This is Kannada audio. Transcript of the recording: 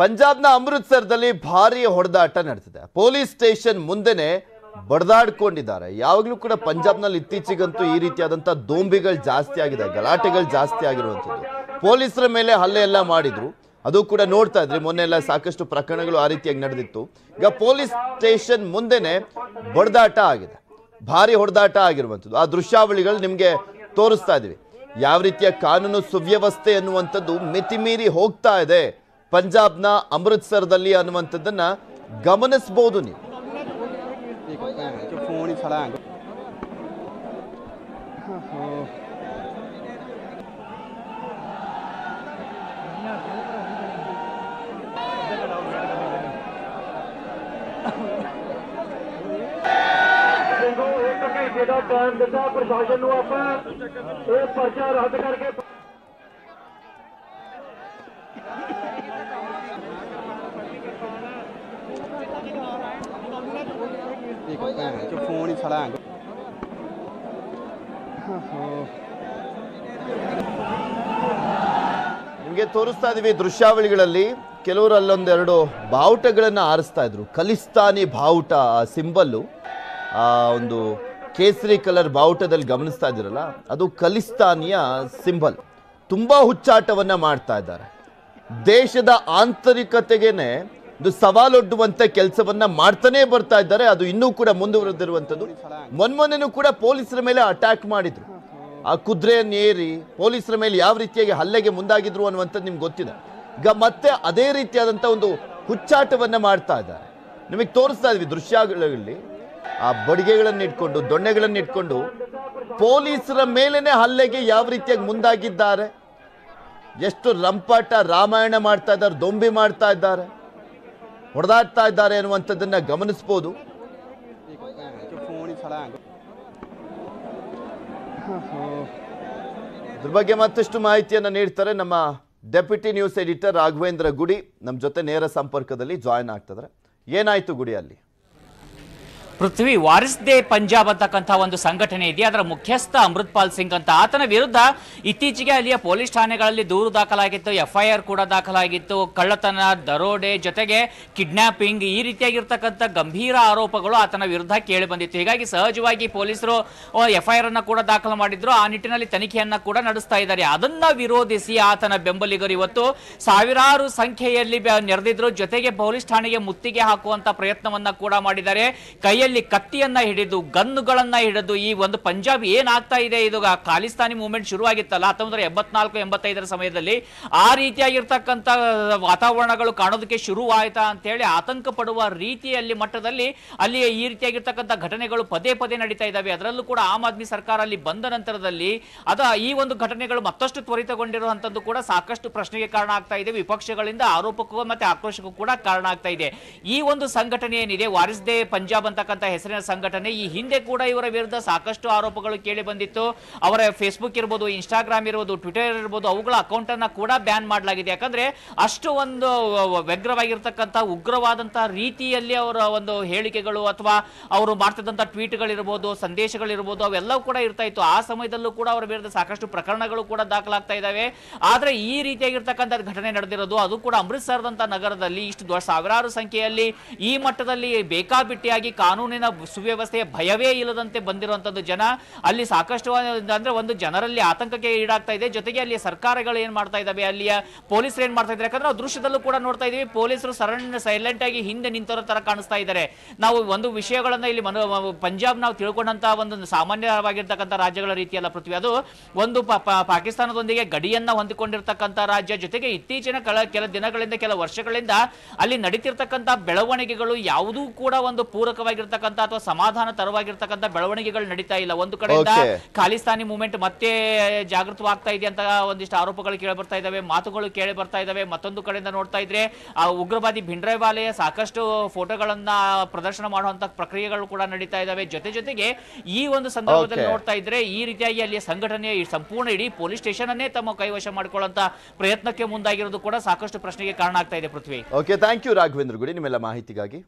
ಪಂಜಾಬ್ನ ಅಮೃತಸರದಲ್ಲಿ ಭಾರಿ ಹೊಡೆದಾಟ ನಡೆದಿದೆ. ಪೊಲೀಸ್ ಸ್ಟೇಷನ್ ಮುಂದೆನೆ ಬಡದಾಡ್ಕೊಂಡಿದ್ದಾರೆ. ಯಾವಾಗಲೂ ಕೂಡ ಪಂಜಾಬ್ನಲ್ಲಿ ಇತ್ತೀಚೆಗಂತೂ ಈ ರೀತಿಯಾದಂಥ ದೋಂಬಿಗಳು ಜಾಸ್ತಿ ಆಗಿದೆ, ಗಲಾಟೆಗಳು ಜಾಸ್ತಿ ಆಗಿರುವಂಥದ್ದು. ಪೊಲೀಸರ ಮೇಲೆ ಹಲ್ಲೆ ಎಲ್ಲ ಮಾಡಿದ್ರು, ಅದು ಕೂಡ ನೋಡ್ತಾ ಇದ್ರಿ. ಮೊನ್ನೆ ಎಲ್ಲ ಸಾಕಷ್ಟು ಪ್ರಕರಣಗಳು ಆ ರೀತಿಯಾಗಿ ನಡೆದಿತ್ತು. ಈಗ ಪೊಲೀಸ್ ಸ್ಟೇಷನ್ ಮುಂದೆನೆ ಬಡದಾಟ ಆಗಿದೆ, ಭಾರಿ ಹೊಡೆದಾಟ ಆಗಿರುವಂಥದ್ದು. ಆ ದೃಶ್ಯಾವಳಿಗಳು ನಿಮಗೆ ತೋರಿಸ್ತಾ ಇದೀವಿ. ಯಾವ ರೀತಿಯ ಕಾನೂನು ಸುವ್ಯವಸ್ಥೆ ಅನ್ನುವಂಥದ್ದು ಮಿತಿಮೀರಿ ಹೋಗ್ತಾ ಇದೆ ಪಂಜಾಬ್ನ ಅಮೃತಸರದಲ್ಲಿ ಅನ್ನುವಂಥದ್ದನ್ನ ಗಮನಿಸಬಹುದು ನೀವು. टाइम दिता प्रशासन आप पर्चा रद्द करके फोन ही खड़ा ನಿಮಗೆ ತೋರಿಸ್ತಾ ಇದೀವಿ ದೃಶ್ಯಾವಳಿಗಳಲ್ಲಿ. ಕೆಲವರು ಅಲ್ಲೊಂದೆರಡು ಬಾವುಟಗಳನ್ನು ಆರಿಸ್ತಾ ಇದ್ರು. ಖಲಿಸ್ತಾನಿ ಬಾವುಟ ಸಿಂಬಲ್ಲು, ಆ ಒಂದು ಕೇಸರಿ ಕಲರ್ ಬಾವುಟದಲ್ಲಿ ಗಮನಿಸ್ತಾ ಇದ್ದೀರಲ್ಲ, ಅದು ಖಲಿಸ್ತಾನಿಯ ಸಿಂಬಲ್. ತುಂಬಾ ಹುಚ್ಚಾಟವನ್ನ ಮಾಡ್ತಾ ಇದ್ದಾರೆ. ದೇಶದ ಆಂತರಿಕತೆಗೇನೆ ಒಂದು ಸವಾಲೊಡ್ಡುವಂತ ಕೆಲಸವನ್ನ ಮಾಡ್ತಾನೆ ಬರ್ತಾ ಇದ್ದಾರೆ. ಅದು ಇನ್ನೂ ಕೂಡ ಮುಂದುವರೆದಿರುವಂಥದ್ದು. ಮೊನ್ನೆನೂ ಕೂಡ ಪೊಲೀಸರ ಮೇಲೆ ಅಟ್ಯಾಕ್ ಮಾಡಿದ್ರು. ಆ ಕುದುರೆಯನ್ನು ಏರಿ ಪೊಲೀಸರ ಮೇಲೆ ಯಾವ ರೀತಿಯಾಗಿ ಹಲ್ಲೆಗೆ ಮುಂದಾಗಿದ್ರು ಅನ್ನುವಂಥದ್ದು ನಿಮ್ಗೆ ಗೊತ್ತಿದೆ. ಈಗ ಮತ್ತೆ ಅದೇ ರೀತಿಯಾದಂಥ ಒಂದು ಹುಚ್ಚಾಟವನ್ನ ಮಾಡ್ತಾ ಇದ್ದಾರೆ. ನಿಮಗೆ ತೋರಿಸ್ತಾ ಇದ್ವಿ ದೃಶ್ಯಗಳಲ್ಲಿ. ಆ ಬಡಿಗೆಗಳನ್ನು ಇಟ್ಕೊಂಡು, ದೊಣ್ಣೆಗಳನ್ನು ಇಟ್ಕೊಂಡು ಪೊಲೀಸರ ಮೇಲೇನೆ ಹಲ್ಲೆಗೆ ಯಾವ ರೀತಿಯಾಗಿ ಮುಂದಾಗಿದ್ದಾರೆ. ಎಷ್ಟು ರಂಪಾಟ ರಾಮಾಯಣ ಮಾಡ್ತಾ ಇದ್ದಾರೆ, ದೊಂಬಿ ಮಾಡ್ತಾ ಇದ್ದಾರೆ, ಹೊಡೆದಾಡ್ತಾ ಇದ್ದಾರೆ ಅನ್ನುವಂಥದ್ದನ್ನ ಗಮನಿಸಬಹುದು. ಇದ್ರ ಬಗ್ಗೆ ಮತ್ತಷ್ಟು ಮಾಹಿತಿಯನ್ನ ನೀಡ್ತಾರೆ ನಮ್ಮ ಡೆಪ್ಯೂಟಿ ನ್ಯೂಸ್ ಎಡಿಟರ್ ರಾಘವೇಂದ್ರ ಗುಡಿ. ನಮ್ಮ ಜೊತೆ ನೇರ ಸಂಪರ್ಕದಲ್ಲಿ ಜಾಯಿನ್ ಆಗ್ತಿದ್ದಾರೆ. ಏನಾಯ್ತು ಗುಡಿ ಅಲ್ಲಿ? ಪೃಥ್ವಿ, ವಾರಿಸ್ ದೇ ಪಂಜಾಬ್ ಅಂತಕ್ಕಂಥ ಒಂದು ಸಂಘಟನೆ ಇದೆ. ಅದರ ಮುಖ್ಯಸ್ಥ ಅಮೃತ್ಪಾಲ್ ಸಿಂಗ್ ಅಂತ, ಆತನ ವಿರುದ್ಧ ಇತ್ತೀಚೆಗೆ ಅಲ್ಲಿಯ ಪೊಲೀಸ್ ಠಾಣೆಗಳಲ್ಲಿ ದೂರು ದಾಖಲಾಗಿತ್ತು, FIR ಕೂಡ ದಾಖಲಾಗಿತ್ತು. ಕಳ್ಳತನ, ದರೋಡೆ, ಜೊತೆಗೆ ಕಿಡ್ನಾಪಿಂಗ್, ಈ ರೀತಿಯಾಗಿರ್ತಕ್ಕಂಥ ಗಂಭೀರ ಆರೋಪಗಳು ಆತನ ವಿರುದ್ಧ ಕೇಳಿ ಬಂದಿತ್ತು. ಹೀಗಾಗಿ ಸಹಜವಾಗಿ ಪೊಲೀಸರು FIR ಅನ್ನ ಕೂಡ ದಾಖಲು ಮಾಡಿದ್ರು. ಆ ನಿಟ್ಟಿನಲ್ಲಿ ತನಿಖೆಯನ್ನ ಕೂಡ ನಡೆಸ್ತಾ ಇದ್ದಾರೆ. ಅದನ್ನ ವಿರೋಧಿಸಿ ಆತನ ಬೆಂಬಲಿಗರು ಇವತ್ತು ಸಾವಿರಾರು ಸಂಖ್ಯೆಯಲ್ಲಿ ನೆರೆದಿದ್ರು. ಜೊತೆಗೆ ಪೊಲೀಸ್ ಠಾಣೆಗೆ ಮುತ್ತಿಗೆ ಹಾಕುವಂತ ಪ್ರಯತ್ನವನ್ನ ಕೂಡ ಮಾಡಿದ್ದಾರೆ. ಕೈಯಲ್ಲಿ ಕತ್ತಿಯನ್ನ ಹಿಡಿದು, ಗನ್ನುಗಳನ್ನ ಹಿಡಿದು, ಈ ಒಂದು ಪಂಜಾಬ್ ಏನಾಗ್ತಾ ಇದೆ, ಇದು ಖಾಲಿಸ್ತಾನಿ ಮೂವ್ಮೆಂಟ್ ಶುರುವಾಗಿತ್ತಲ್ಲ 1984-85 ಸಮಯದಲ್ಲಿ, ಆ ರೀತಿಯಾಗಿರ್ತಕ್ಕಂಥ ವಾತಾವರಣಗಳು ಕಾಣೋದಕ್ಕೆ ಶುರುವಾಯ್ತಾ ಅಂತ ಹೇಳಿ ಆತಂಕ ಪಡುವ ರೀತಿಯಲ್ಲಿ ಮಟ್ಟದಲ್ಲಿ ಅಲ್ಲಿ ಈ ರೀತಿಯಾಗಿರ್ತಕ್ಕಂಥ ಘಟನೆಗಳು ಪದೇ ಪದೇ ನಡೀತಾ ಇದ್ದಾವೆ. ಅದರಲ್ಲೂ ಕೂಡ ಆಮ್ ಆದ್ಮಿ ಸರ್ಕಾರ ಅಲ್ಲಿ ಬಂದ ನಂತರದಲ್ಲಿ ಈ ಒಂದು ಘಟನೆಗಳು ಮತ್ತಷ್ಟು ತ್ವರಿತಗೊಂಡಿರುವಂತದ್ದು ಕೂಡ ಸಾಕಷ್ಟು ಪ್ರಶ್ನೆಗೆ ಕಾರಣ ಆಗ್ತಾ ಇದೆ. ವಿಪಕ್ಷಗಳಿಂದ ಆರೋಪಕ್ಕೂ ಮತ್ತೆ ಆಕ್ರೋಶಕ್ಕೂ ಕೂಡ ಕಾರಣ ಆಗ್ತಾ ಇದೆ. ಈ ಒಂದು ಸಂಘಟನೆ ಏನಿದೆ, ವಾರಿಸ್ ದೇ ಪಂಜಾಬ್ ಅಂತಕ್ಕಂಥ ಹೆಸರಿನ ಸಂಘಟನೆ, ಈ ಹಿಂದೆ ಕೂಡ ಇವರ ವಿರುದ್ಧ ಸಾಕಷ್ಟು ಆರೋಪಗಳು ಕೇಳಿ ಬಂದಿತ್ತು. ಅವರ ಫೇಸ್ಬುಕ್ ಇರ್ಬೋದು, ಇನ್ಸ್ಟಾಗ್ರಾಮ್ ಇರ್ಬೋದು, ಟ್ವಿಟರ್ ಇರ್ಬೋದು, ಅವುಗಳ ಅಕೌಂಟ್ ಅನ್ನ ಕೂಡ ಬ್ಯಾನ್ ಮಾಡಲಾಗಿದೆ. ಯಾಕಂದ್ರೆ ಅಷ್ಟು ಒಂದು ವ್ಯಗ್ರವಾಗಿರ್ತಕ್ಕಂಥ ಉಗ್ರವಾದಂತಹ ರೀತಿಯಲ್ಲಿ ಅವರ ಒಂದು ಹೇಳಿಕೆಗಳು ಅಥವಾ ಅವರು ಮಾಡ್ತಿದ್ದಂಥ ಟ್ವೀಟ್ಗಳಿರ್ಬೋದು, ಸಂದೇಶಗಳಿರ್ಬೋದು, ಅವೆಲ್ಲವೂ ಕೂಡ ಇರ್ತಾ ಇತ್ತು. ಆ ಸಮಯದಲ್ಲೂ ಕೂಡ ಅವರ ವಿರುದ್ಧ ಸಾಕಷ್ಟು ಪ್ರಕರಣಗಳು ಕೂಡ ದಾಖಲಾಗ್ತಾ ಇದ್ದಾವೆ. ಆದ್ರೆ ಈ ರೀತಿಯಾಗಿರ್ತಕ್ಕಂಥ ಘಟನೆ ನಡೆದಿರೋದು, ಅದು ಕೂಡ ಅಮೃತಸರದಂತ ನಗರದಲ್ಲಿ ಇಷ್ಟು ಸಾವಿರಾರು ಸಂಖ್ಯೆಯಲ್ಲಿ ಈ ಮಟ್ಟದಲ್ಲಿ ಬೇಕಾಬಿಟ್ಟಿಯಾಗಿ ಕಾನೂನಿನ ಸುವ್ಯವಸ್ಥೆಯ ಭಯವೇ ಇಲ್ಲದಂತೆ ಬಂದಿರುವಂತದ್ದು ಜನ. ಅಲ್ಲಿ ಸಾಕಷ್ಟು ಅಂದ್ರೆ ಒಂದು ಜನರಲ್ಲಿ ಆತಂಕಕ್ಕೆ ಈಡಾಗ್ತಾ ಇದೆ. ಜೊತೆಗೆ ಅಲ್ಲಿ ಸರ್ಕಾರಗಳು ಏನ್ ಮಾಡ್ತಾ ಇದಾವೆ, ಅಲ್ಲಿಯ ಪೊಲೀಸರು ಏನ್ ಮಾಡ್ತಾ ಇದ್ದಾರೆ, ಯಾಕಂದ್ರೆ ನಾವು ದೃಶ್ಯದಲ್ಲೂ ಕೂಡ ನೋಡ್ತಾ ಇದೀವಿ, ಪೊಲೀಸರು ಸೈಲೆಂಟ್ ಆಗಿ ಹಿಂದೆ ನಿಂತವರ ತರ ಕಾಣಿಸ್ತಾ ಇದ್ದಾರೆ. ನಾವು ಒಂದು ವಿಷಯಗಳನ್ನ ಇಲ್ಲಿ ಪಂಜಾಬ್ ನಾವು ತಿಳ್ಕೊಂಡಂತ ಒಂದು ಸಾಮಾನ್ಯವಾಗಿರ್ತಕ್ಕಂಥ ರಾಜ್ಯಗಳ ರೀತಿಯಲ್ಲ ಪೃಥ್ವಿ. ಅದು ಒಂದು ಪಾಕಿಸ್ತಾನದೊಂದಿಗೆ ಗಡಿಯನ್ನ ಹೊಂದಿಕೊಂಡಿರ್ತಕ್ಕಂಥ ರಾಜ್ಯ. ಜೊತೆಗೆ ಇತ್ತೀಚಿನ ಕೆಲ ದಿನಗಳಿಂದ, ಕೆಲ ವರ್ಷಗಳಿಂದ ಅಲ್ಲಿ ನಡೀತಿರ್ತಕ್ಕಂಥ ಬೆಳವಣಿಗೆಗಳು ಯಾವುದೂ ಕೂಡ ಒಂದು ಪೂರಕವಾಗಿರ್ತಕ್ಕಂಥ ಅಥವಾ ಸಮಾಧಾನ ತರವಾಗಿರ್ತಕ್ಕಂಥ ಬೆಳವಣಿಗೆಗಳು ನಡೀತಾ ಇಲ್ಲ. ಒಂದು ಕಡೆಯಿಂದ ಖಾಲಿಸ್ತಾನಿ ಮೂವ್ಮೆಂಟ್ ಮತ್ತೆ ಜಾಗೃತವಾಗ್ತಾ ಇದೆ ಅಂತ ಒಂದಿಷ್ಟು ಆರೋಪಗಳು ಕೇಳಿ ಬರ್ತಾ ಇದಾವೆ, ಮಾತುಗಳು ಕೇಳಿ ಬರ್ತಾ ಇದಾವೆ. ಮತ್ತೊಂದು ಕಡೆಯಿಂದ ನೋಡ್ತಾ ಇದ್ರೆ ಆ ಉಗ್ರವಾದಿ ಭಿಂಡ್ರೇವಾಲೆಯ ಸಾಕಷ್ಟು ಫೋಟೋಗಳನ್ನ ಪ್ರದರ್ಶನ ಮಾಡುವಂತ ಪ್ರಕ್ರಿಯೆಗಳು ಕೂಡ ನಡೀತಾ ಇದಾವೆ. ಜೊತೆಗೆ ಈ ಒಂದು ಸಂದರ್ಭದಲ್ಲಿ ನೋಡ್ತಾ ಇದ್ರೆ ಈ ರೀತಿಯಾಗಿ ಅಲ್ಲಿಯ ಸಂಘಟನೆ ಸಂಪೂರ್ಣ ಇಡೀ ಪೊಲೀಸ್ ಸ್ಟೇಷನ್ ಅನ್ನೇ ತಮ್ಮ ಕೈವಶ ಮಾಡಿಕೊಳ್ಳುವಂತ ಪ್ರಯತ್ನಕ್ಕೆ ಮುಂದಾಗಿರೋದು ಕೂಡ ಸಾಕಷ್ಟು ಪ್ರಶ್ನೆಗೆ ಕಾರಣ ಆಗ್ತಾ ಇದೆ ಪೃಥ್ವಿ. ಓಕೆ, ಥ್ಯಾಂಕ್ ಯು ರಾಘವೇಂದ್ರ ಗುಡಿ ನಿಮ್ಮೆಲ್ಲ ಮಾಹಿತಿಗಾಗಿ.